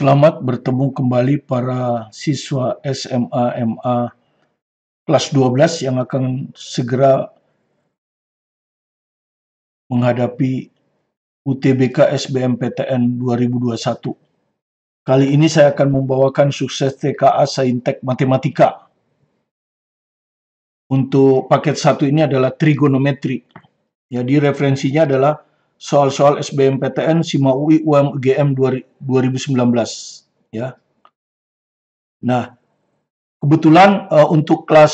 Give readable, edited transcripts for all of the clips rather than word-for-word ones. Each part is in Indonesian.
Selamat bertemu kembali para siswa SMA MA kelas 12 yang akan segera menghadapi UTBK SBMPTN 2021. Kali ini saya akan membawakan sukses TKA Saintek Matematika. Untuk paket 1 ini adalah trigonometri. Jadi referensinya adalah soal-soal SBMPTN, SIMA UI, UM, UGM 2019. Ya. Nah, kebetulan untuk kelas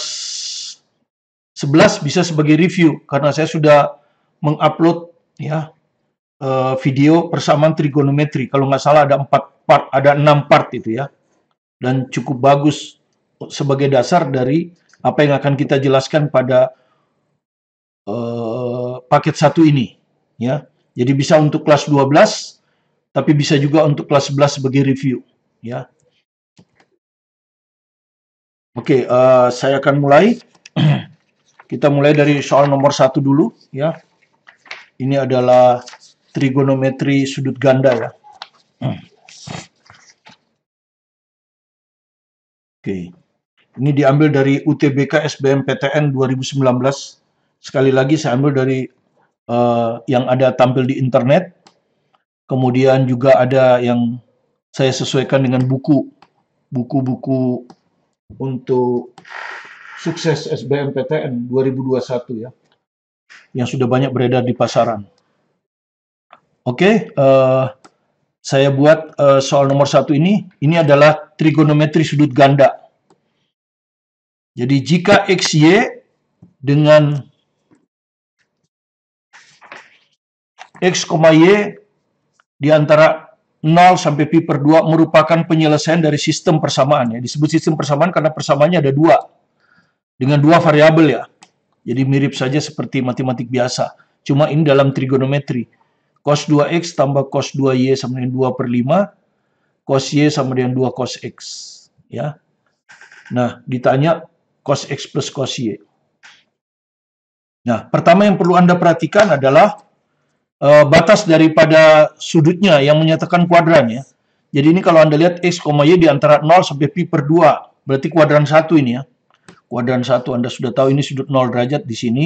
11 bisa sebagai review karena saya sudah mengupload ya video persamaan trigonometri. Kalau nggak salah ada 6 part itu ya, dan cukup bagus sebagai dasar dari apa yang akan kita jelaskan pada paket 1 ini ya. Jadi bisa untuk kelas 12 tapi bisa juga untuk kelas 11 sebagai review ya. Oke, saya akan mulai. Kita mulai dari soal nomor 1 dulu ya. Ini adalah trigonometri sudut ganda ya. Oke. Ini diambil dari UTBK SBMPTN 2019. Sekali lagi saya ambil dari yang ada tampil di internet. Kemudian juga ada yang saya sesuaikan dengan buku-buku untuk sukses SBMPTN 2021 ya, yang sudah banyak beredar di pasaran. Oke, saya buat soal nomor 1 ini adalah trigonometri sudut ganda. Jadi jika XY dengan X, Y di antara 0 sampai pi per 2 merupakan penyelesaian dari sistem persamaan ya. Disebut sistem persamaan karena persamaannya ada 2 dengan 2 variabel ya. Jadi mirip saja seperti matematik biasa. Cuma ini dalam trigonometri. Cos 2x tambah cos 2y sama dengan 2 per 5. Cos y sama dengan 2 cos x. Ya. Nah, ditanya cos x plus cos y. Nah, pertama yang perlu Anda perhatikan adalah batas daripada sudutnya yang menyatakan kuadran ya. Jadi ini kalau Anda lihat x, y di antara 0 sampai pi per 2. Berarti kuadran 1 ini ya. Kuadran 1 Anda sudah tahu ini sudut 0 derajat di sini.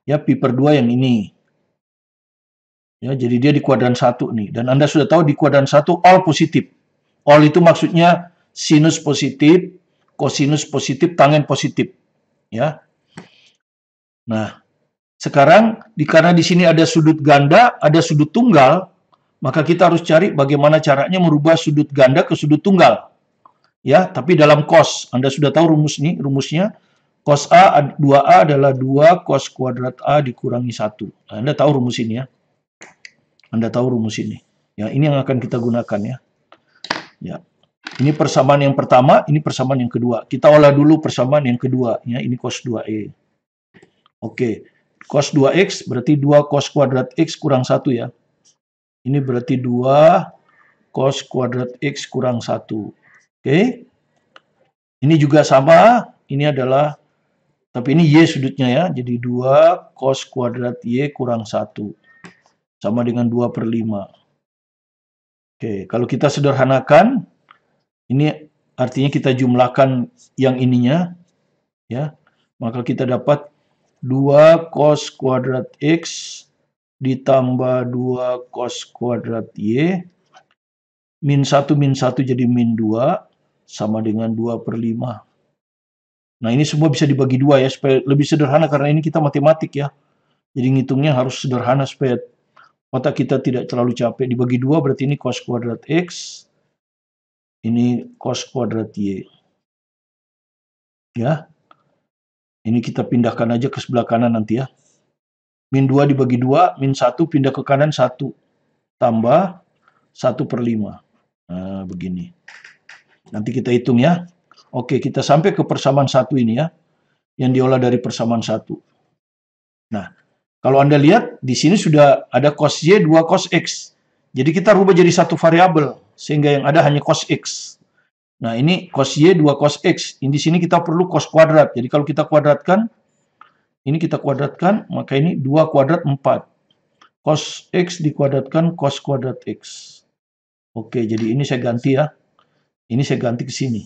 Ya, pi per 2 yang ini. Ya, jadi dia di kuadran 1 nih. Dan Anda sudah tahu di kuadran 1 all positif. All itu maksudnya sinus positif, kosinus positif, tangen positif. Ya. Nah, sekarang karena di sini ada sudut ganda, ada sudut tunggal, maka kita harus cari bagaimana caranya merubah sudut ganda ke sudut tunggal. Ya, tapi dalam cos. Anda sudah tahu rumusnya. Cos A 2A adalah 2 cos kuadrat A dikurangi 1. Nah, Anda tahu rumus ini ya. Anda tahu rumus ini. Ya, ini yang akan kita gunakan ya. Ya. Ini persamaan yang pertama, ini persamaan yang kedua. Kita olah dulu persamaan yang kedua ya, ini cos 2E. Oke. Cos 2x berarti 2 cos kuadrat x kurang 1 ya. Ini berarti 2 cos kuadrat x kurang 1. Oke. Ini juga sama, ini adalah, tapi ini y sudutnya ya, jadi 2 cos kuadrat y kurang 1. Sama dengan 2 per 5. Oke, kalau kita sederhanakan, ini artinya kita jumlahkan yang ininya, ya, maka kita dapat 2 cos kuadrat x ditambah 2 cos kuadrat y, min 1 jadi min 2, sama dengan 2 per 5. Nah, ini semua bisa dibagi 2 ya, supaya lebih sederhana karena ini kita matematik ya. Jadi ngitungnya harus sederhana supaya otak kita tidak terlalu capek. Dibagi 2 berarti ini cos kuadrat x, ini cos kuadrat y. Ya. Ini kita pindahkan aja ke sebelah kanan nanti ya. Min 2 dibagi 2, min 1 pindah ke kanan 1. Tambah 1 per 5. Nah, begini. Nanti kita hitung ya. Oke, kita sampai ke persamaan 1 ini ya. Yang diolah dari persamaan 1. Nah, kalau Anda lihat, di sini sudah ada cos y, 2 cos x. Jadi kita rubah jadi satu variabel, sehingga yang ada hanya cos x. Nah, ini cos y, 2 cos x. Di sini kita perlu cos kuadrat. Jadi kalau kita kuadratkan, ini kita kuadratkan, maka ini 2 kuadrat 4. Cos x dikuadratkan cos kuadrat x. Oke, jadi ini saya ganti ya. Ini saya ganti ke sini.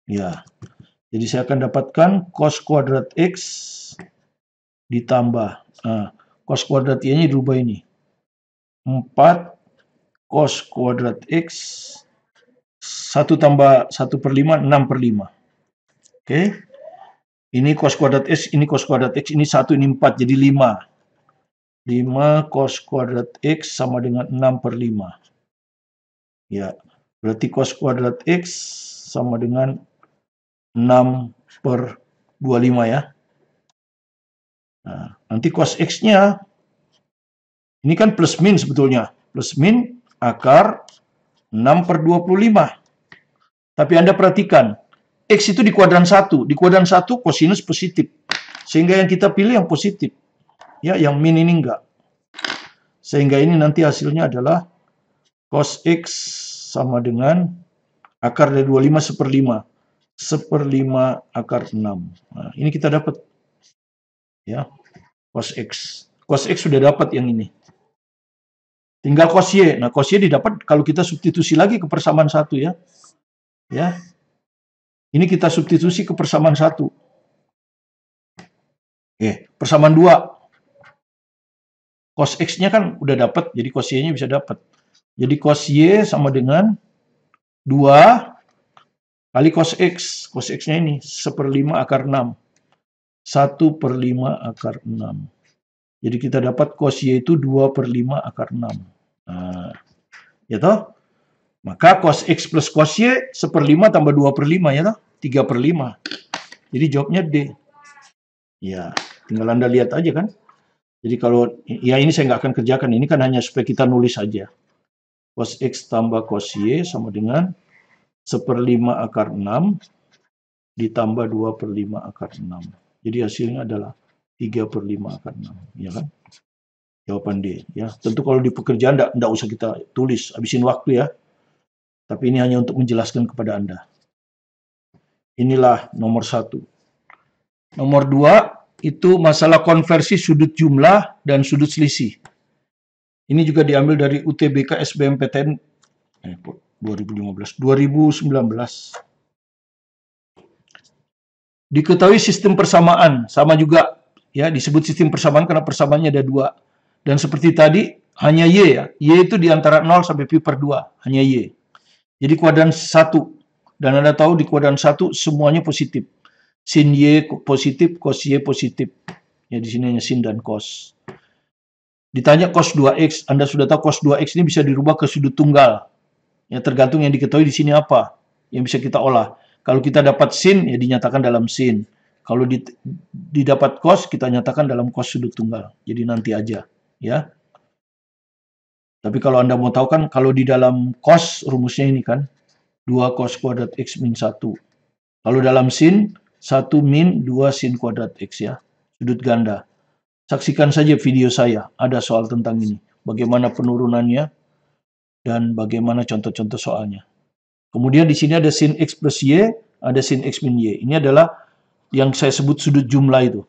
Ya. Jadi saya akan dapatkan cos kuadrat X ditambah. Nah, cos kuadrat Y-nya dirubah ini. 4 cos kuadrat X 1 tambah 1/5, 6/5. Oke. Ini cos kuadrat X, ini cos kuadrat X, ini 1, ini 4, jadi 5. 5 cos kuadrat X sama dengan 6/5. Ya, berarti cos kuadrat X sama dengan 6/25 ya. Nah, nanti cos X-nya, ini kan plus min sebetulnya. Plus min akar 6/25. Tapi Anda perhatikan, X itu di kuadran 1. Di kuadran 1 kosinus positif. Sehingga yang kita pilih yang positif. Ya, yang min ini enggak. Sehingga ini nanti hasilnya adalah cos X sama dengan akar dari 25 1/5. 1/5 akar 6. Nah, ini kita dapat. Ya, cos X. Cos X sudah dapat yang ini. Tinggal cos Y. Nah, cos Y didapat kalau kita substitusi lagi ke persamaan 1 ya. Ya. Ini kita substitusi ke persamaan 1. Persamaan 2. Cos X-nya kan udah dapat, jadi cos Y-nya bisa dapat. Jadi cos Y sama dengan 2 kali cos X. Cos X-nya ini 1/5 akar 6. 1/5 akar 6. Jadi kita dapat cos Y itu 2/5 akar 6. Nah, ya toh? Maka cos X plus cos Y 1/5 tambah 2/5 ya toh? 3/5. Jadi jawabnya D. Ya, tinggal Anda lihat aja kan. Jadi kalau, ya ini saya nggak akan kerjakan. Ini kan hanya supaya kita nulis aja. Cos X tambah cos Y sama dengan 1/5 akar 6 ditambah 2/5 akar 6. Jadi hasilnya adalah 3/5 akar 6. Ya kan? Jawaban D. Ya, tentu kalau di pekerjaan enggak usah kita tulis, habisin waktu ya. Tapi ini hanya untuk menjelaskan kepada Anda. Inilah nomor 1. Nomor 2 itu masalah konversi sudut jumlah dan sudut selisih. Ini juga diambil dari UTBK SBMPTN 2019. Diketahui sistem persamaan, sama juga ya, disebut sistem persamaan karena persamaannya ada 2. Dan seperti tadi hanya Y ya. Y itu di antara 0 sampai pi/2, hanya Y. Jadi kuadran 1. Dan Anda tahu di kuadran 1 semuanya positif. Sin Y positif, cos Y positif. Ya, di sini hanya sin dan cos. Ditanya cos 2X, Anda sudah tahu cos 2X ini bisa dirubah ke sudut tunggal. Ya, tergantung yang diketahui di sini apa yang bisa kita olah. Kalau kita dapat sin, ya dinyatakan dalam sin. Kalau didapat cos, kita nyatakan dalam cos sudut tunggal. Jadi nanti aja, ya. Tapi kalau Anda mau tahu kan, kalau di dalam cos, rumusnya ini kan, 2 cos kuadrat X min 1. Kalau dalam sin, 1 min 2 sin kuadrat X ya, sudut ganda. Saksikan saja video saya, ada soal tentang ini. Bagaimana penurunannya, dan bagaimana contoh-contoh soalnya. Kemudian di sini ada sin X plus Y, ada sin X min Y. Ini adalah yang saya sebut sudut jumlah itu.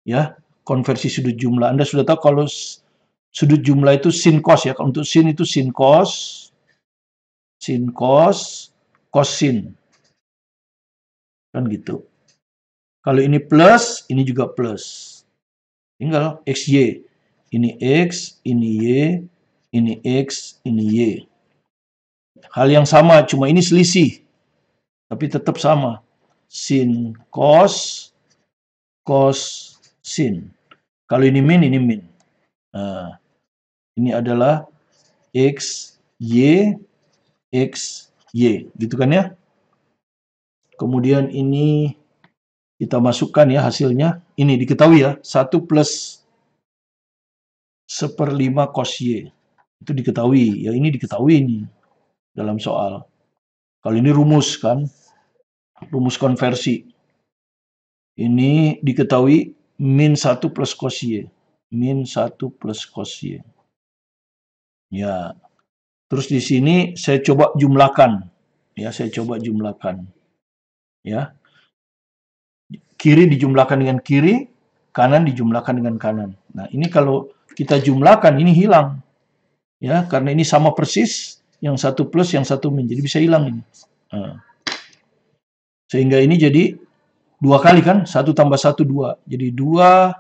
Ya, konversi sudut jumlah. Anda sudah tahu kalau sudut jumlah itu sin cos ya. Kalau untuk sin itu sin cos, cos sin. Kan gitu. Kalau ini plus, ini juga plus. Tinggal XY. Ini X, ini Y, ini X, ini Y. Hal yang sama, cuma ini selisih. Tapi tetap sama. Sin cos, cos sin. Kalau ini min, ini min. Nah, ini adalah X, Y, X, Y. Gitu kan ya? Kemudian ini kita masukkan ya hasilnya. Ini diketahui ya, 1 plus 1/5 cos Y. Itu diketahui. Ya ini diketahui ini dalam soal. Kalau ini rumus kan, rumus konversi. Ini diketahui min 1 plus cos Y. Min 1 plus cos Y. Ya. Terus di sini saya coba jumlahkan. Ya, saya coba jumlahkan. Ya. Kiri dijumlahkan dengan kiri, kanan dijumlahkan dengan kanan. Nah, ini kalau kita jumlahkan, ini hilang. Ya, karena ini sama persis, yang satu plus, yang satu min. Jadi bisa hilang ini. Nah. Sehingga ini jadi 2 kali kan? 1 tambah 1, 2. Jadi 2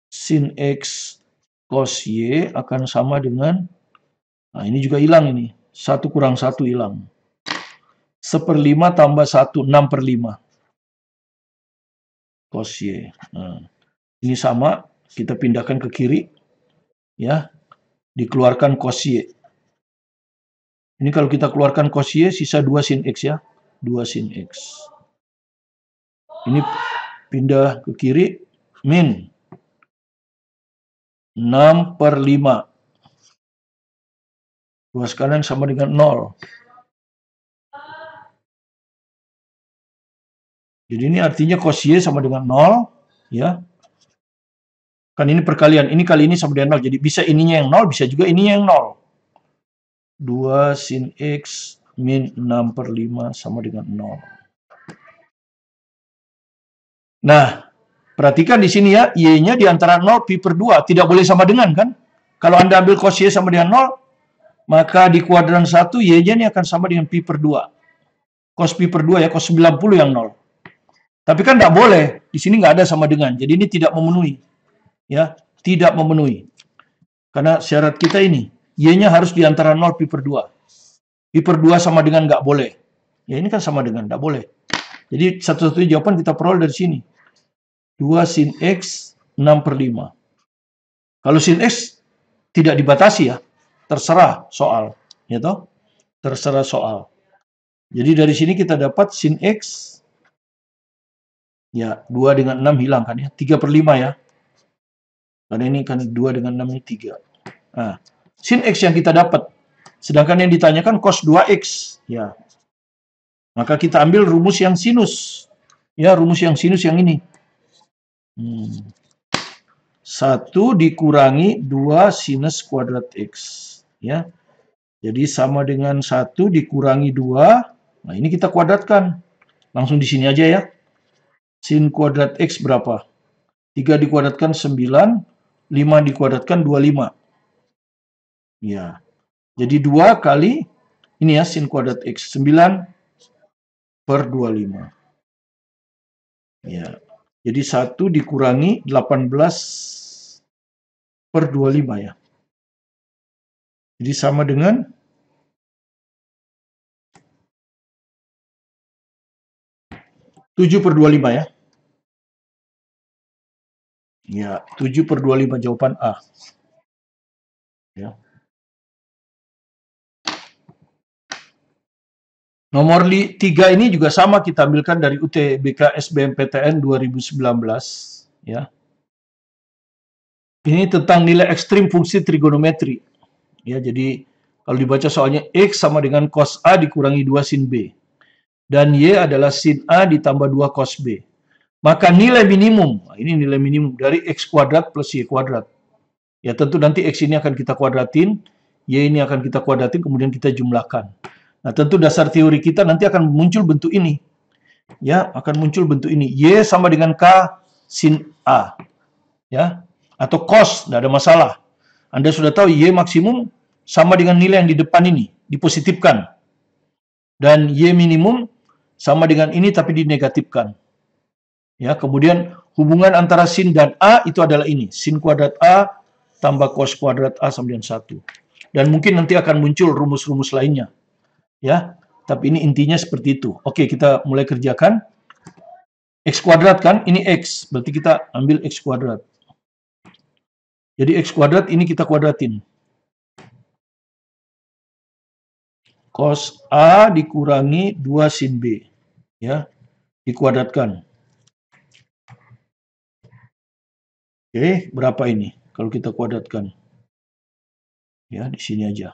sin X cos Y akan sama dengan, nah ini juga hilang ini. 1 kurang 1 hilang. 1/5 tambah 1, 6/5. Cos Y. Nah, ini sama, kita pindahkan ke kiri. Ya, dikeluarkan cos Y. Ini kalau kita keluarkan cos Y, sisa 2 sin X ya. 2 sin X. Ini pindah ke kiri, min 6/5. 2 sekalian sama dengan 0. Jadi ini artinya cos Y sama dengan 0. Ya. Kan ini perkalian, ini kali ini sama dengan 0. Jadi bisa ininya yang 0, bisa juga ininya yang 0. 2 sin X min 6/5 sama dengan 0. Nah, perhatikan di sini ya, Y-nya di antara 0 pi per 2. Tidak boleh sama dengan kan? Kalau Anda ambil cos Y sama dengan 0, maka di kuadran 1, Y-nya ini akan sama dengan pi per 2. Cos pi per 2 ya, cos 90 yang 0. Tapi kan tidak boleh, di sini nggak ada sama dengan. Jadi ini tidak memenuhi. Ya, tidak memenuhi. Karena syarat kita ini, Y-nya harus di antara 0 pi per 2. Pi per 2 sama dengan nggak boleh. Ya ini kan sama dengan, nggak boleh. Jadi satu-satunya jawaban kita peroleh dari sini. 2 sin X 6/5. Kalau sin X tidak dibatasi ya, terserah soal. Ya toh? Terserah soal. Jadi dari sini kita dapat sin X, ya 2 dengan 6 hilang kan ya, 3/5 ya. Karena ini kan 2 dengan 6 ini 3. Nah, sin X yang kita dapat. Sedangkan yang ditanyakan cos 2X. Ya. Maka kita ambil rumus yang sinus. Ya, rumus yang sinus yang ini. 1 dikurangi 2 sinus kuadrat X. Ya. Jadi sama dengan 1 dikurangi 2. Nah, ini kita kuadratkan. Langsung di sini aja ya. Sin kuadrat X berapa? 3 dikuadratkan 9. 5 dikuadratkan 25. Ya. Jadi 2 kali, ini ya sin kuadrat X. 9/25. Ya. Jadi 1 dikurangi 18/25 ya. Jadi sama dengan 7/25 ya. Ya, 7/25 jawaban A. Ya. Nomor 3 ini juga sama kita ambilkan dari UTBK SBMPTN 2019 ya. Ini tentang nilai ekstrim fungsi trigonometri. Ya, jadi kalau dibaca soalnya X sama dengan cos A dikurangi 2 sin B. Dan Y adalah sin A ditambah 2 cos B. Maka nilai minimum, ini nilai minimum dari X kuadrat plus Y kuadrat. Ya tentu nanti X ini akan kita kuadratin, Y ini akan kita kuadratin, kemudian kita jumlahkan. Nah tentu dasar teori kita nanti akan muncul bentuk ini. Ya, akan muncul bentuk ini. Y sama dengan K sin A. Ya, atau cos, tidak ada masalah. Anda sudah tahu Y maksimum sama dengan nilai yang di depan ini, dipositifkan. Dan Y minimum sama dengan ini tapi dinegatifkan. Ya, kemudian hubungan antara sin dan A itu adalah ini. Sin kuadrat A tambah cos kuadrat A sama dengan 1. Dan mungkin nanti akan muncul rumus-rumus lainnya. Ya, tapi ini intinya seperti itu. Oke, kita mulai kerjakan. X kuadrat kan, ini X. Berarti kita ambil X kuadrat. Jadi X kuadrat ini kita kuadratin. Cos A dikurangi 2 sin B. Ya, dikuadratkan. Oke, berapa ini kalau kita kuadratkan? Ya, di sini aja.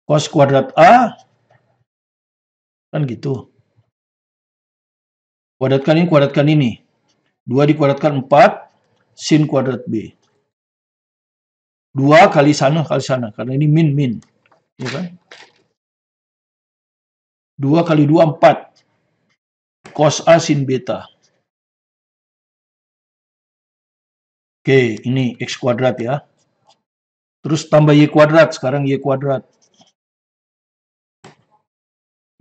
Cos kuadrat A, kan gitu. Kuadratkan ini. 2 dikuadratkan 4, sin kuadrat B. 2 kali sana, karena ini min. Ya kan? 2 kali 2, 4. Cos A sin beta. Oke, ini X kuadrat ya. Terus tambah Y kuadrat, sekarang Y kuadrat.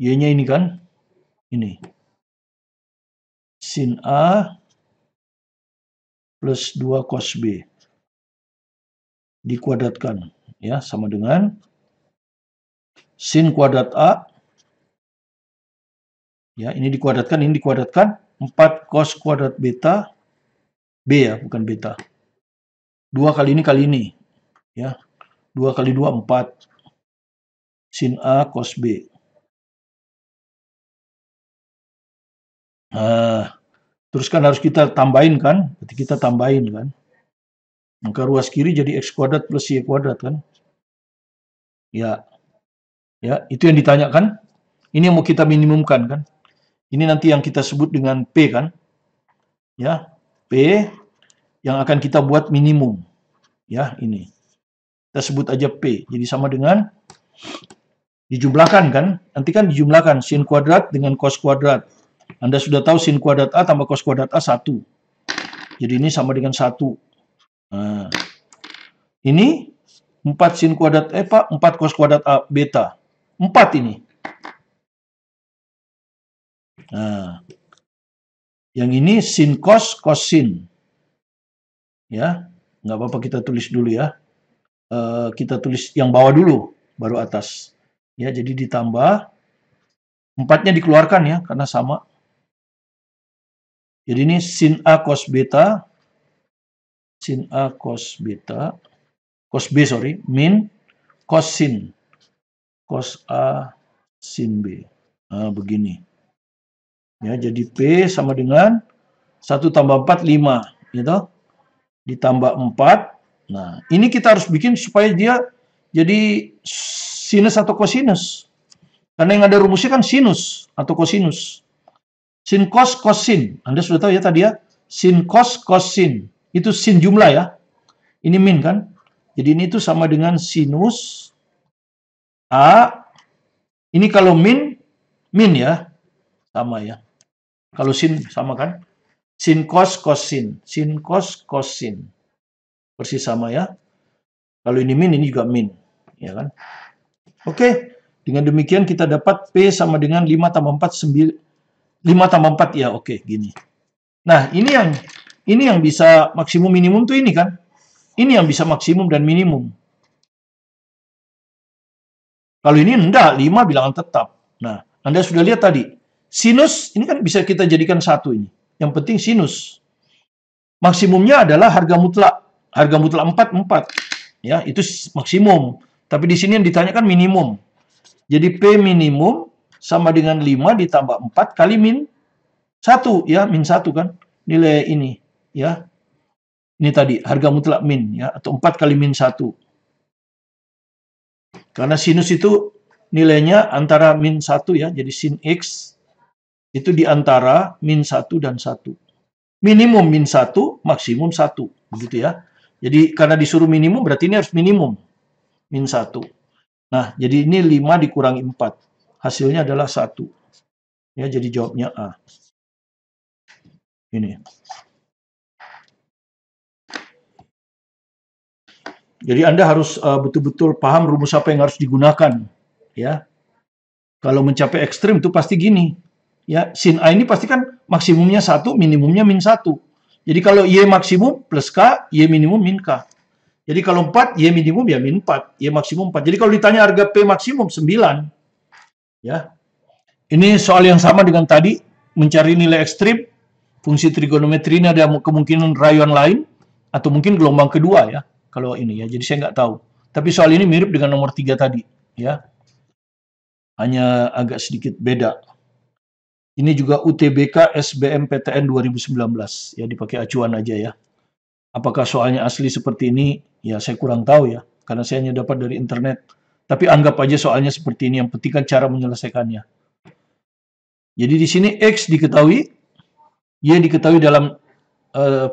Y-nya ini kan, ini. Sin A plus 2 cos B. Dikuadratkan, ya, sama dengan sin kuadrat A. Ya, ini dikuadratkan, 4 cos kuadrat beta. B ya, bukan beta. 2 kali ini, ya. 2 kali 2, 4. Sin A cos B. Nah, terus kan harus kita tambahin kan? Berarti kita tambahin kan? Maka ruas kiri jadi X kuadrat plus Y kuadrat kan? Ya. Ya, itu yang ditanyakan. Ini yang mau kita minimumkan kan? Ini nanti yang kita sebut dengan P kan? Ya, P yang akan kita buat minimum. Ya, ini. Kita sebut aja P. Jadi sama dengan dijumlahkan kan? Nanti kan dijumlahkan sin kuadrat dengan cos kuadrat. Anda sudah tahu sin kuadrat A tambah cos kuadrat A 1. Jadi ini sama dengan 1. Nah, ini 4 sin kuadrat Pak, 4 cos kuadrat A beta. 4 ini. Nah, yang ini sin cos, cos sin. Ya, nggak apa-apa kita tulis dulu ya. Kita tulis yang bawah dulu, baru atas. Ya, jadi ditambah. 4-nya dikeluarkan ya, karena sama. Jadi ini sin A cos beta. Sin A cos beta. Cos B, sorry. Min cos sin. Cos A sin B. Nah, begini. Ya, jadi P sama dengan 1 tambah 4, 5. Gitu. Ditambah 4. Nah, ini kita harus bikin supaya dia jadi sinus atau kosinus. Karena yang ada rumusnya kan sinus atau kosinus. Sin cos, cos sin. Anda sudah tahu ya tadi ya. Sin cos, cos sin. Itu sin jumlah ya. Ini min kan. Jadi ini itu sama dengan sinus A. Ini kalau min ya. Sama ya. Kalau sin sama kan. Sin cos, cos sin. Sin cos, cos sin. Persis sama ya. Kalau ini min, ini juga min. Ya kan. Oke. Dengan demikian kita dapat P sama dengan 5 tambah 4, 9. 5 tambah 4 ya, oke, gini. Nah, ini yang bisa maksimum minimum tuh ini kan. Ini yang bisa maksimum dan minimum. Kalau ini enggak, 5 bilangan tetap. Nah, Anda sudah lihat tadi. Sinus, ini kan bisa kita jadikan satu ini. Yang penting sinus. Maksimumnya adalah harga mutlak. Harga mutlak 4, 4. Ya, itu maksimum. Tapi di sini yang ditanyakan minimum. Jadi P minimum sama dengan 5 ditambah 4 kali min 1 ya, min 1 kan. Nilai ini ya. Ini tadi harga mutlak min ya, atau 4 kali min 1. Karena sinus itu nilainya antara min 1 ya, jadi sin X itu di antara min 1 dan 1. Minimum min 1, maksimum 1, begitu ya. Jadi karena disuruh minimum berarti ini harus minimum min 1. Nah, jadi ini 5 dikurangi 4. Hasilnya adalah 1. Ya, jadi jawabnya A. Ini. Jadi Anda harus betul-betul paham rumus apa yang harus digunakan. Ya. Kalau mencapai ekstrim itu pasti gini. Ya, sin A ini pasti kan maksimumnya 1, minimumnya min 1. Jadi kalau Y maksimum plus K, Y minimum min K. Jadi kalau 4, Y minimum ya min 4, Y maksimum 4. Jadi kalau ditanya harga P maksimum 9. Ya. Ini soal yang sama dengan tadi, mencari nilai ekstrim, fungsi trigonometri ini ada kemungkinan rayuan lain, atau mungkin gelombang kedua ya, kalau ini ya. Jadi saya nggak tahu. Tapi soal ini mirip dengan nomor 3 tadi, ya. Hanya agak sedikit beda. Ini juga UTBK SBMPTN 2019, ya dipakai acuan aja ya. Apakah soalnya asli seperti ini? Ya saya kurang tahu ya, karena saya hanya dapat dari internet. Tapi anggap aja soalnya seperti ini, yang penting kan cara menyelesaikannya. Jadi di sini X diketahui, Y diketahui dalam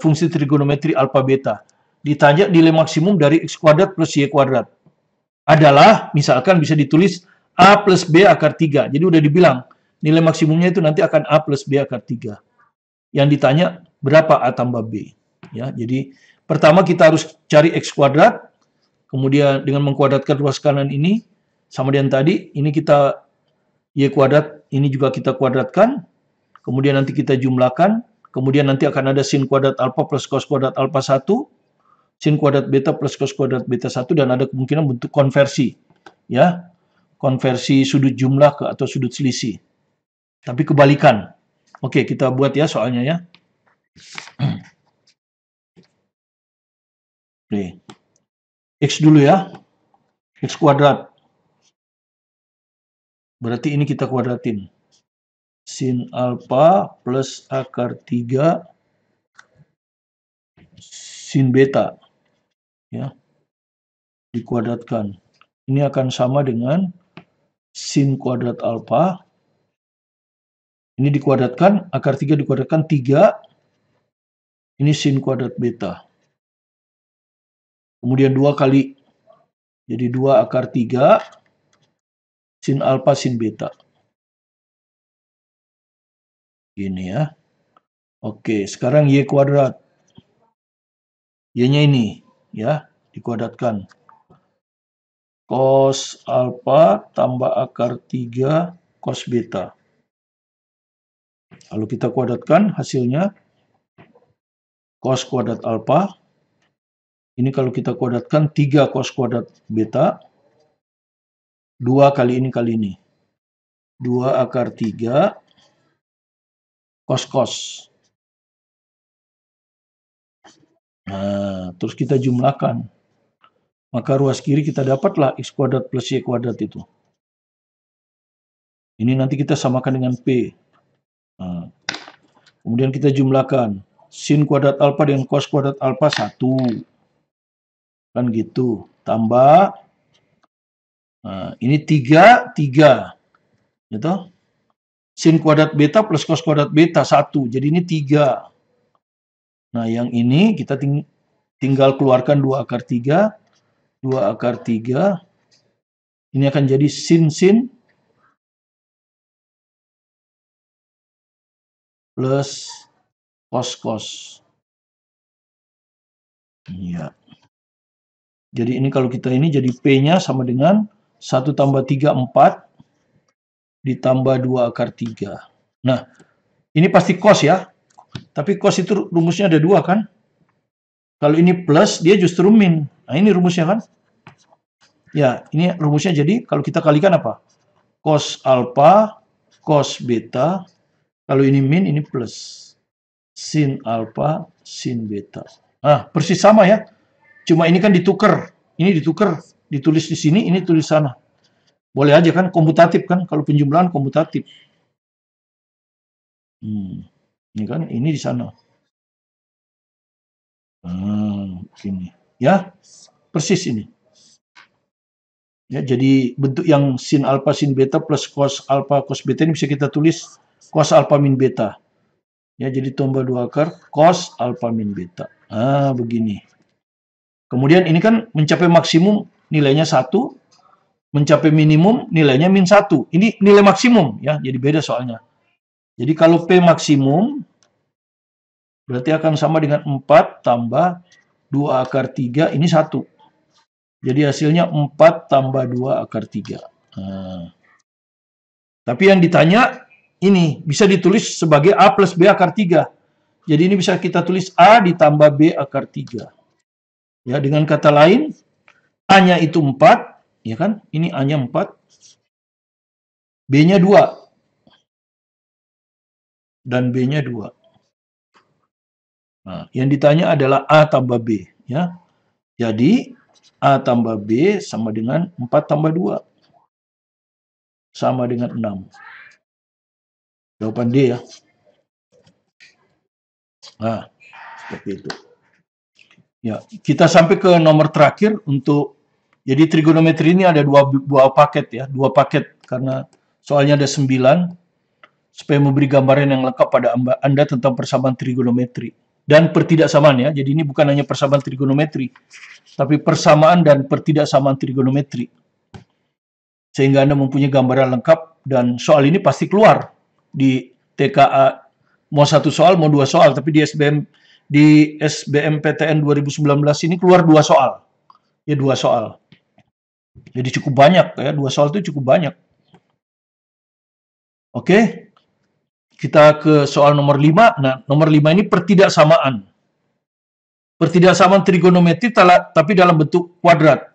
fungsi trigonometri alfa beta. Ditanya nilai maksimum dari X kuadrat plus Y kuadrat. Adalah, misalkan bisa ditulis A plus B akar 3. Jadi udah dibilang, nilai maksimumnya itu nanti akan A plus B akar 3. Yang ditanya, berapa A tambah B? Ya, jadi pertama kita harus cari X kuadrat, Kemudian dengan mengkuadratkan ruas kanan ini, sama dengan tadi, ini kita Y kuadrat, ini juga kita kuadratkan, kemudian nanti kita jumlahkan, kemudian nanti akan ada sin kuadrat alfa plus cos kuadrat alfa 1, sin kuadrat beta plus cos kuadrat beta 1, dan ada kemungkinan bentuk konversi, ya, konversi sudut jumlah ke atau sudut selisih. Tapi kebalikan. Oke, kita buat ya soalnya ya. Oke. X dulu ya. X kuadrat. Berarti ini kita kuadratin. Sin alfa plus akar 3 sin beta. Ya. Dikuadratkan. Ini akan sama dengan sin kuadrat alfa. Ini dikuadratkan, akar 3 dikuadratkan 3. Ini sin kuadrat beta. Kemudian 2 kali. Jadi 2 akar 3 sin alfa sin beta. Ini ya. Oke, sekarang Y kuadrat. Y-nya ini ya, dikuadratkan. Cos alfa tambah akar 3 cos beta. Lalu kita kuadratkan hasilnya cos kuadrat alfa. Ini kalau kita kuadratkan 3 cos kuadrat beta. 2 kali ini kali ini. 2 akar 3 cos. Nah, terus kita jumlahkan. Maka ruas kiri kita dapatlah X kuadrat plus Y kuadrat itu. Ini nanti kita samakan dengan P. Nah, kemudian kita jumlahkan. Sin kuadrat alfa dengan cos kuadrat alfa 1. Kan gitu. Tambah. Nah, ini 3. Gitu. Sin kuadrat beta plus cos kuadrat beta 1. Jadi ini 3. Nah, yang ini kita tinggal keluarkan 2 akar 3. 2 akar 3. Ini akan jadi sin plus cos. Ya. Jadi ini kalau kita ini jadi P-nya sama dengan 1 tambah 3, 4. Ditambah 2 akar 3. Nah, ini pasti cos ya. Tapi cos itu rumusnya ada 2 kan? Kalau ini plus, dia justru min. Nah, ini rumusnya kan? Ya, ini rumusnya jadi kalau kita kalikan apa? Cos alfa, cos beta. Kalau ini min, ini plus. Sin alfa, sin beta. Nah, persis sama ya. Cuma ini kan ditukar. Ini ditukar. Ditulis di sini, ini tulis sana. Boleh aja kan, komutatif kan. Kalau penjumlahan komutatif. Ini kan, ini di sana. Ini. Ya, persis ini. Ya, jadi bentuk yang sin alfa sin beta plus cos alfa cos beta ini bisa kita tulis cos alfa min beta. Ya, jadi tambah 2 akar cos alfa min beta. Ah, begini. Kemudian ini kan mencapai maksimum nilainya 1, mencapai minimum nilainya min 1. Ini nilai maksimum ya, jadi beda soalnya. Jadi kalau P maksimum berarti akan sama dengan 4 tambah 2 akar 3, ini 1. Jadi hasilnya 4 tambah 2 akar 3. Nah. Tapi yang ditanya ini bisa ditulis sebagai A plus B akar 3. Jadi ini bisa kita tulis A ditambah B akar 3. Ya, dengan kata lain, A-nya itu 4, ya kan? Ini A-nya 4. B-nya 2. Dan B-nya 2. Nah, yang ditanya adalah A tambah B, ya. Jadi A tambah B sama dengan 4 tambah 2. Sama dengan 6. Jawaban D ya. Nah, seperti itu. Ya, kita sampai ke nomor terakhir untuk, jadi trigonometri ini ada dua paket ya. 2 paket karena soalnya ada 9. Supaya memberi gambaran yang lengkap pada Anda tentang persamaan trigonometri. Dan pertidaksamaan ya. Jadi ini bukan hanya persamaan trigonometri, tapi persamaan dan pertidaksamaan trigonometri. Sehingga Anda mempunyai gambaran lengkap dan soal ini pasti keluar di TKA. Mau 1 soal, mau 2 soal, tapi di SBMPTN 2019 ini keluar 2 soal. Ya 2 soal. Jadi cukup banyak ya, 2 soal itu cukup banyak. Oke, kita ke soal nomor 5. Nah, nomor 5 ini pertidaksamaan. Pertidaksamaan trigonometri tapi dalam bentuk kuadrat.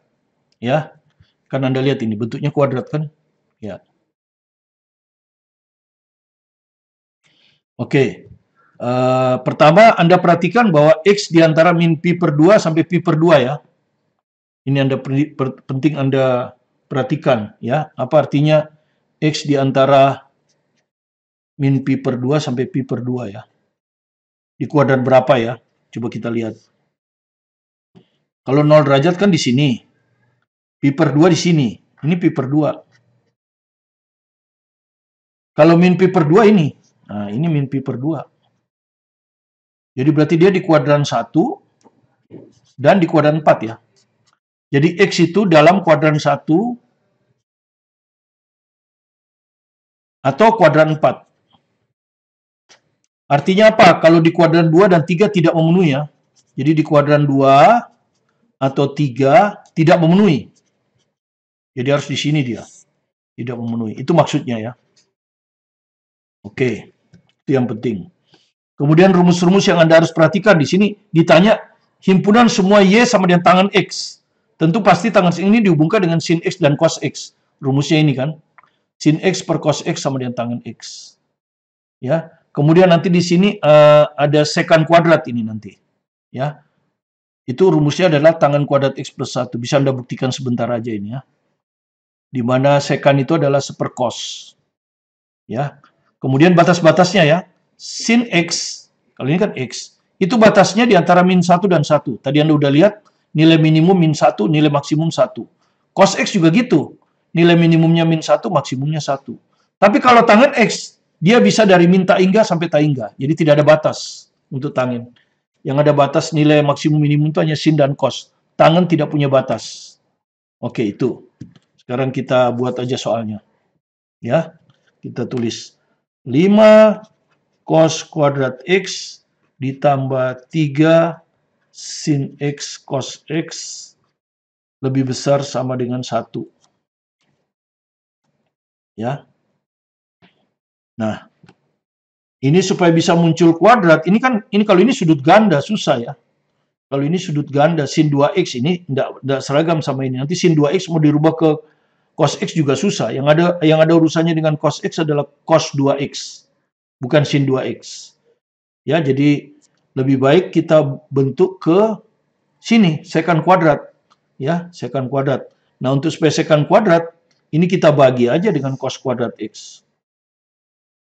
Ya, kan Anda lihat ini bentuknya kuadrat kan? Ya. Oke. Pertama, Anda perhatikan bahwa X di antara min pi per 2 sampai pi per 2 ya. Ini penting Anda perhatikan ya. Apa artinya X di antara min pi per 2 sampai pi per 2 ya. Di kuadrat berapa ya? Coba kita lihat. Kalau 0 derajat kan di sini. Pi per 2 di sini. Ini pi per 2. Kalau min pi per 2 ini. Nah, ini min pi per 2. Jadi berarti dia di kuadran 1 dan di kuadran 4 ya. Jadi X itu dalam kuadran 1 atau kuadran 4. Artinya apa? Kalau di kuadran 2 dan 3 tidak memenuhi ya. Jadi di kuadran 2 atau 3 tidak memenuhi. Jadi harus di sini dia. Tidak memenuhi. Itu maksudnya ya. Oke. Itu yang penting. Kemudian rumus-rumus yang Anda harus perhatikan di sini ditanya himpunan semua Y sama dengan tangan X. Tentu pasti tangan ini dihubungkan dengan sin X dan cos X. Rumusnya ini kan. Sin X per cos X sama dengan tangan X. Ya. Kemudian nanti di sini ada secant kuadrat ini nanti. Ya. Itu rumusnya adalah tangan kuadrat X plus 1. Bisa Anda buktikan sebentar aja ini ya. Di mana secant itu adalah sepercos. Ya. Kemudian batas-batasnya ya. Sin X, kalau ini kan X, itu batasnya di antara min 1 dan 1. Tadi Anda udah lihat, nilai minimum min 1, nilai maksimum 1. Cos X juga gitu. Nilai minimumnya min 1, maksimumnya 1. Tapi kalau tangen X, dia bisa dari min taingga sampai taingga. Jadi tidak ada batas untuk tangen. Yang ada batas nilai maksimum minimum itu hanya sin dan cos. Tangen tidak punya batas. Oke, itu. Sekarang kita buat aja soalnya. Ya, kita tulis 5 cos kuadrat X ditambah 3 sin X cos X lebih besar sama dengan 1. Ya. Nah, ini supaya bisa muncul kuadrat, ini kalau ini sudut ganda susah ya. Kalau ini sudut ganda sin 2X ini enggak seragam sama ini. Nanti sin 2X mau dirubah ke cos X juga susah. Yang ada urusannya dengan cos X adalah cos 2X, bukan sin 2X. Ya, jadi lebih baik kita bentuk ke sini, secant kuadrat. Ya, secant kuadrat. Nah, untuk supaya secant kuadrat, ini kita bagi aja dengan cos kuadrat X.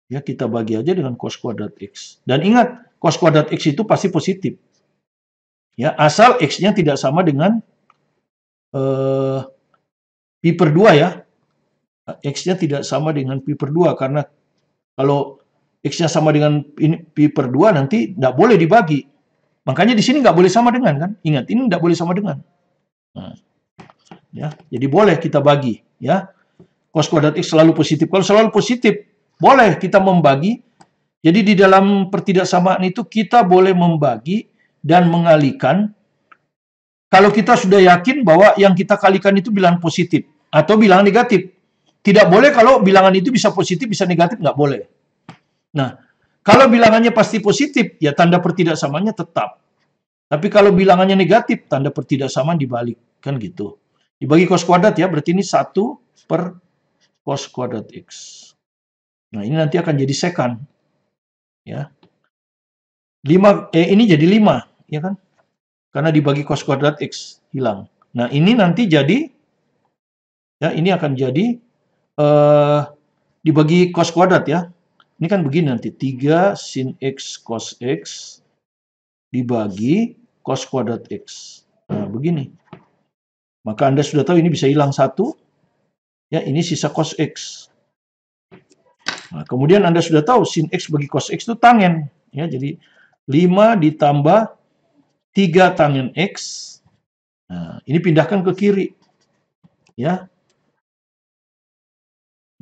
Ya, kita bagi aja dengan cos kuadrat X. Dan ingat, cos kuadrat X itu pasti positif. Ya, asal X-nya tidak sama dengan pi per 2 ya. X-nya tidak sama dengan pi per 2, karena kalau X-nya sama dengan pi per 2 nanti tidak boleh dibagi. Makanya di sini nggak boleh sama dengan kan? Ingat, ini nggak boleh sama dengan. Nah, ya, jadi boleh kita bagi. Ya, cos kuadrat X selalu positif. Kalau selalu positif, boleh kita membagi. Jadi di dalam pertidaksamaan itu kita boleh membagi dan mengalihkan kalau kita sudah yakin bahwa yang kita kalikan itu bilangan positif atau bilangan negatif. Tidak boleh kalau bilangan itu bisa positif, bisa negatif, nggak boleh. Nah, kalau bilangannya pasti positif, ya tanda pertidaksamaannya tetap. Tapi kalau bilangannya negatif, tanda pertidaksamaan dibalik. Kan gitu. Dibagi cos kuadrat ya, berarti ini 1 per cos kuadrat X. Nah, ini nanti akan jadi secant. Ya. Ini jadi 5, ya kan? Karena dibagi cos kuadrat X, hilang. Nah, ini nanti jadi, ya ini akan jadi, dibagi cos kuadrat ya. Ini kan begini nanti, 3 sin X cos X dibagi cos kuadrat X. Nah, begini. Maka Anda sudah tahu ini bisa hilang 1. Ya, ini sisa cos X. Nah, kemudian Anda sudah tahu sin X bagi cos X itu tangen. Ya, jadi 5 ditambah 3 tangen X. Nah, ini pindahkan ke kiri. Ya.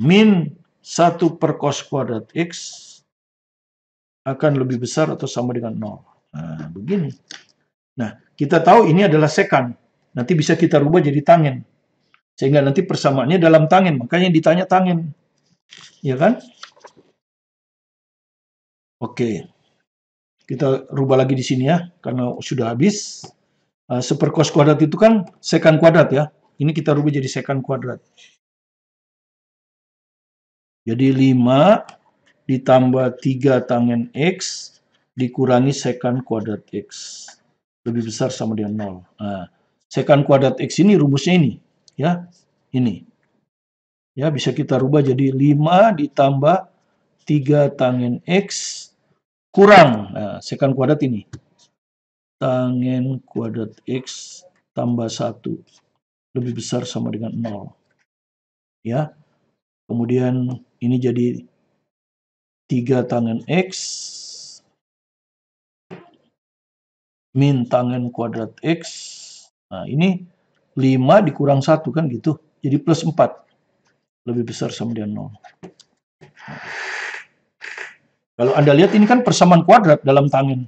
Min 1 per cos kuadrat X akan lebih besar atau sama dengan 0. Nah, begini. Nah, kita tahu ini adalah secant. nanti bisa kita rubah jadi tangen. Sehingga nanti persamaannya dalam tangen, makanya ditanya tangen. Ya kan? Oke. Kita rubah lagi di sini ya, karena sudah habis. Seperkos kuadrat itu kan sekan kuadrat ya. Ini kita rubah jadi sekan kuadrat. Jadi 5 ditambah 3 tangen X dikurangi sekan kuadrat X. Lebih besar sama dengan 0. Nah, sekan kuadrat X ini rumusnya ini. Ya, ini. Ya, bisa kita rubah jadi 5 ditambah 3 tangen X kurang. Nah, sekan kuadrat ini. Tangen kuadrat X tambah 1. Lebih besar sama dengan 0. Ya. Kemudian ini jadi 3 tangen X min tangen kuadrat X. Nah, ini 5 dikurang 1 kan gitu. Jadi plus 4. Lebih besar sama dengan 0. Kalau Anda lihat ini kan persamaan kuadrat dalam tangen.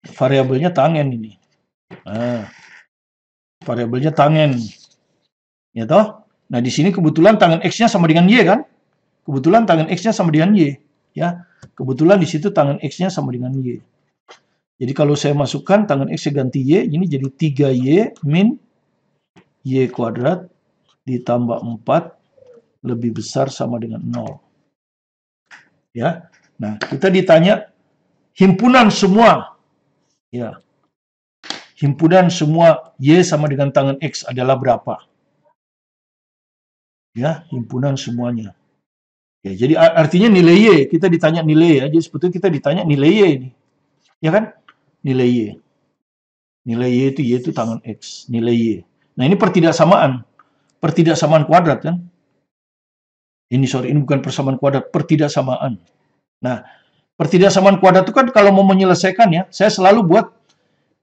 Variabelnya tangen ini. Nah, variabelnya tangen. Ya toh? Nah, di sini kebetulan tangen X-nya sama dengan Y kan? Kebetulan tangen X-nya sama dengan Y. Ya, kebetulan di situ tangen X-nya sama dengan Y. Jadi kalau saya masukkan tangen X ganti Y, ini jadi 3Y min Y kuadrat ditambah 4 lebih besar sama dengan 0. Ya. Nah, kita ditanya himpunan semua. Ya. Himpunan semua Y sama dengan tangen X adalah berapa? Ya, himpunan semuanya. Ya, jadi artinya nilai Y, kita ditanya nilai ya. Jadi sebetulnya kita ditanya nilai Y ini. Ya kan? Nilai Y. Nilai Y itu tangen X, nilai Y. Nah, ini pertidaksamaan. Pertidaksamaan kuadrat kan? Ini bukan persamaan kuadrat, pertidaksamaan. Nah, pertidaksamaan kuadrat itu kan kalau mau menyelesaikan ya, saya selalu buat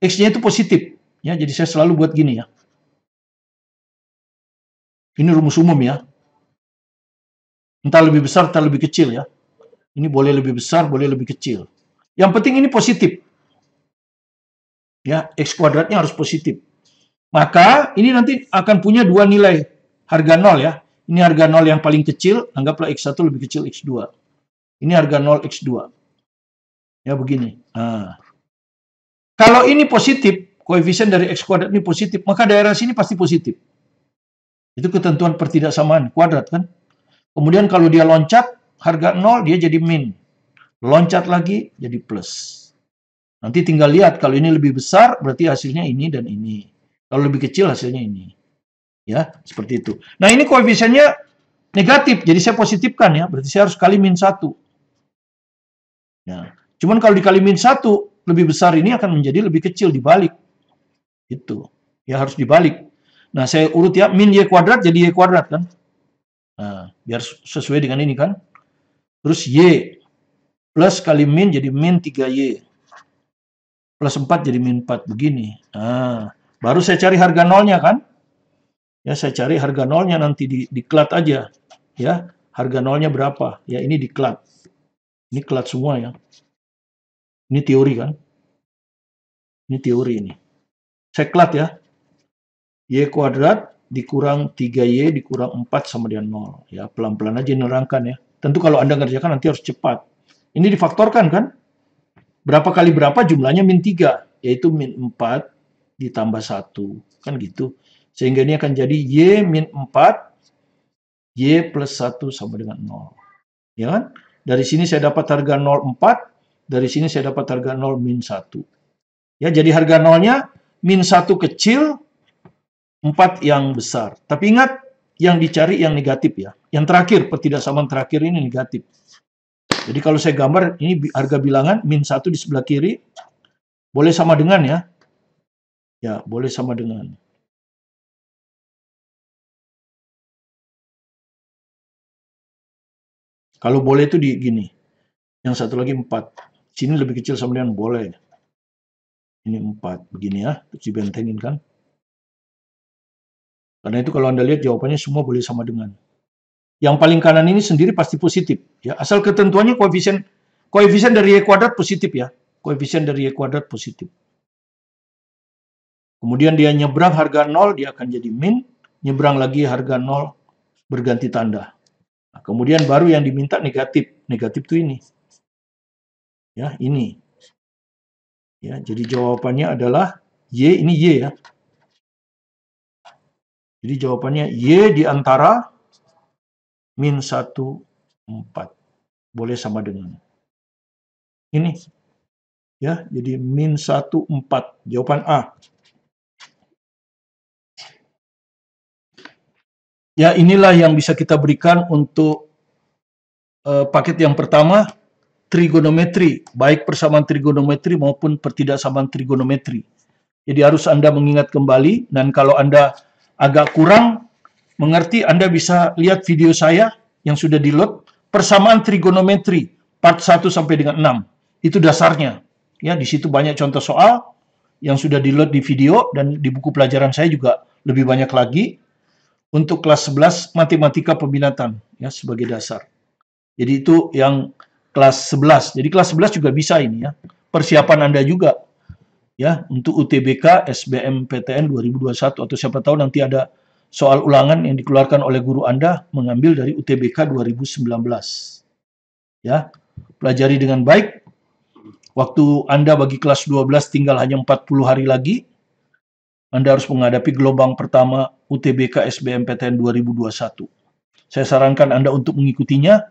X-nya itu positif. Ya, jadi saya selalu buat gini ya. Ini rumus umum ya. Entah lebih besar, entah lebih kecil ya. Ini boleh lebih besar, boleh lebih kecil. Yang penting ini positif. Ya, X kuadratnya harus positif. Maka ini nanti akan punya dua nilai harga 0 ya. Ini harga 0 yang paling kecil, anggaplah X1 lebih kecil X2. Ini harga 0 X2. Ya, begini. Nah. Kalau ini positif, koefisien dari X kuadrat ini positif, maka daerah sini pasti positif. Itu ketentuan pertidaksamaan kuadrat kan. Kemudian kalau dia loncat, harga 0 dia jadi min. Loncat lagi jadi plus. Nanti tinggal lihat, kalau ini lebih besar, berarti hasilnya ini dan ini. Kalau lebih kecil, hasilnya ini. Ya, seperti itu. Nah, ini koefisiennya negatif, jadi saya positifkan ya. Berarti saya harus kali min 1. Ya. Cuman kalau dikali min 1, lebih besar ini akan menjadi lebih kecil dibalik. Itu. Ya, harus dibalik. Nah, saya urut ya, min Y kuadrat jadi Y kuadrat kan. Nah, biar sesuai dengan ini kan. Terus Y plus kali min jadi min 3Y. Plus 4 jadi min 4. Begini. Nah, baru saya cari harga nolnya kan. Ya, saya cari harga nolnya nanti di klat aja. Ya, harga nolnya berapa? Ya, ini di klat. Ini klat semua ya. Ini teori kan. Ini teori ini. Saya klat ya. Y kuadrat dikurang 3Y dikurang 4 sama dengan 0. Ya, pelan-pelan aja nerangkan ya. Tentu kalau Anda ngerjakan nanti harus cepat. Ini difaktorkan kan? Berapa kali berapa jumlahnya min 3. Yaitu min 4 ditambah 1. Kan gitu. Sehingga ini akan jadi Y min 4. Y plus 1 sama dengan 0. Ya kan? Dari sini saya dapat harga 0, 4. Dari sini saya dapat harga 0 min 1. Ya, jadi harga nolnya min 1 kecil, 4 yang besar. Tapi ingat, yang dicari yang negatif ya. Yang terakhir, pertidaksamaan terakhir ini negatif. Jadi kalau saya gambar, ini harga bilangan, min 1 di sebelah kiri, boleh sama dengan ya. Ya, boleh sama dengan. Kalau boleh itu di gini. Yang satu lagi 4. Sini lebih kecil sama dengan boleh. Ini 4. Begini ya, terus dibentengin kan. Karena itu kalau Anda lihat jawabannya semua boleh sama dengan. Yang paling kanan ini sendiri pasti positif. Ya, asal ketentuannya koefisien dari Y kuadrat positif ya. Koefisien dari Y kuadrat positif. Kemudian dia nyebrang harga 0, dia akan jadi min, nyebrang lagi harga 0, berganti tanda. Nah, kemudian baru yang diminta negatif. Negatif itu ini. Ya, ini. Ya, jadi jawabannya adalah Y, ini Y ya. Jadi jawabannya Y di antara min 1, 4. Boleh sama dengan ini. Ya, jadi min 1, 4. Jawaban A. Ya, inilah yang bisa kita berikan untuk paket yang pertama, trigonometri, baik persamaan trigonometri maupun pertidaksamaan trigonometri. Jadi harus Anda mengingat kembali, dan kalau Anda agak kurang mengerti, Anda bisa lihat video saya yang sudah di-load, persamaan trigonometri, part 1 sampai dengan 6. Itu dasarnya. Ya, di situ banyak contoh soal yang sudah di-load di video, dan di buku pelajaran saya juga lebih banyak lagi. Untuk kelas 11 matematika peminatan ya sebagai dasar. Jadi itu yang kelas 11. Jadi kelas 11 juga bisa ini ya. Persiapan Anda juga ya untuk UTBK SBMPTN 2021, atau siapa tahu nanti ada soal ulangan yang dikeluarkan oleh guru Anda mengambil dari UTBK 2019. Ya. Pelajari dengan baik. Waktu Anda bagi kelas 12 tinggal hanya 40 hari lagi. Anda harus menghadapi gelombang pertama UTBK SBMPTN 2021. Saya sarankan Anda untuk mengikutinya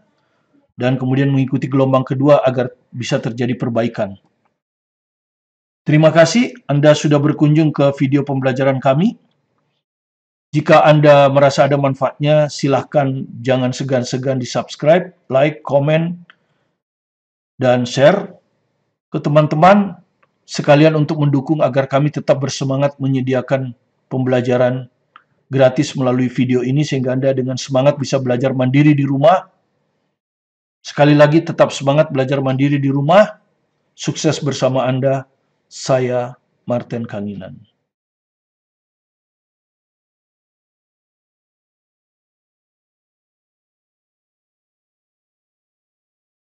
dan kemudian mengikuti gelombang kedua agar bisa terjadi perbaikan. Terima kasih Anda sudah berkunjung ke video pembelajaran kami. Jika Anda merasa ada manfaatnya, silahkan jangan segan-segan di-subscribe, like, komen, dan share ke teman-teman sekalian untuk mendukung agar kami tetap bersemangat menyediakan pembelajaran gratis melalui video ini sehingga Anda dengan semangat bisa belajar mandiri di rumah. Sekali lagi tetap semangat belajar mandiri di rumah. Sukses bersama Anda. Saya Martin Kanginan.